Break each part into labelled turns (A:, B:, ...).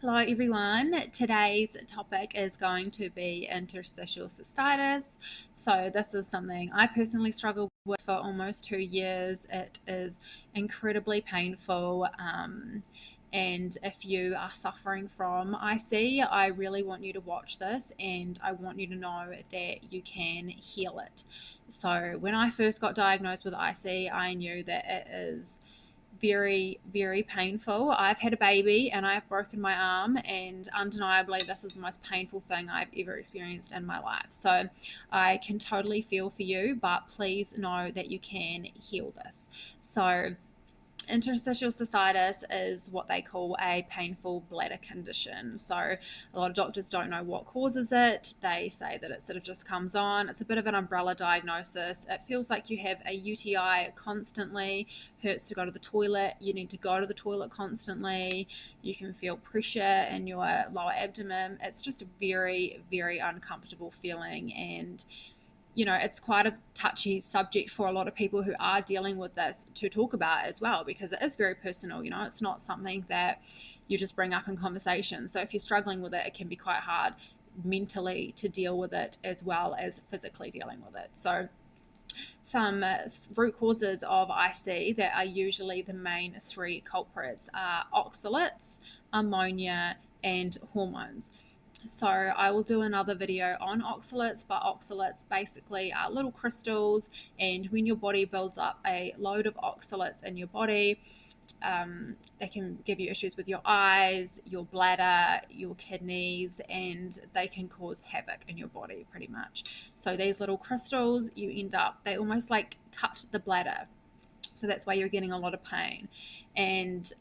A: Hello everyone, today's topic is going to be interstitial cystitis. So this is something I personally struggled with for almost 2 years. It is incredibly painful, and if you are suffering from IC, I really want you to watch this and I want you to know that you can heal it. So when I first got diagnosed with IC, I knew that it is very painful. I've had a baby and I've broken my arm, and undeniably this is the most painful thing I've ever experienced in my life. So I can totally feel for you, but please know that you can heal this. So interstitial cystitis is what they call a painful bladder condition. So a lot of doctors don't know what causes it. They say that it sort of just comes on. It's a bit of an umbrella diagnosis. It feels like you have a UTI constantly, hurts to go to the toilet, you need to go to the toilet constantly, you can feel pressure in your lower abdomen. It's just a very uncomfortable feeling, and it's quite a touchy subject for a lot of people who are dealing with this to talk about as well, because it is very personal. It's not something that you just bring up in conversation. So if you're struggling with it, it can be quite hard mentally to deal with it as well as physically dealing with it. So some root causes of IC that are usually the main three culprits are oxalates, ammonia, and hormones. So I will do another video on oxalates, but oxalates basically are little crystals, and when your body builds up a load of oxalates in your body, they can give you issues with your eyes, your bladder, your kidneys, and they can cause havoc in your body pretty much. So these little crystals, they almost like cut the bladder. So that's why you're getting a lot of pain. And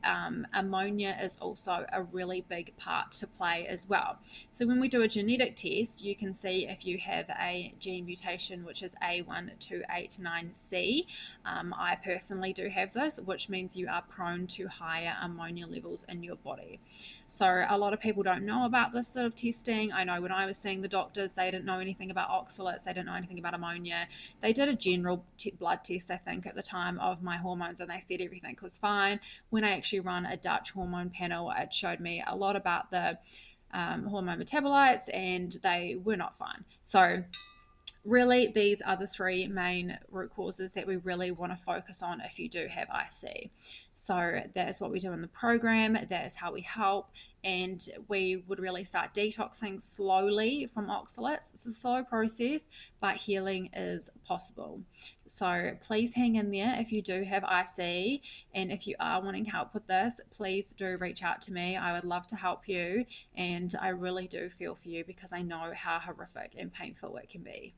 A: ammonia is also a really big part to play as well. So when we do a genetic test, you can see if you have a gene mutation, which is A1289C. I personally do have this, which means you are prone to higher ammonia levels in your body. So a lot of people don't know about this sort of testing. I know when I was seeing the doctors, they didn't know anything about oxalates, they didn't know anything about ammonia. They did a general blood test, I think, at the time of my hormones, and they said everything was fine. When I actually run a Dutch hormone panel, it showed me a lot about the hormone metabolites, and they were not fine. So really, these are the three main root causes that we really want to focus on if you do have IC. So that is what we do in the program. That is how we help. And we would really start detoxing slowly from oxalates. It's a slow process, but healing is possible. So please hang in there if you do have IC. And if you are wanting help with this, please do reach out to me. I would love to help you. And I really do feel for you, because I know how horrific and painful it can be.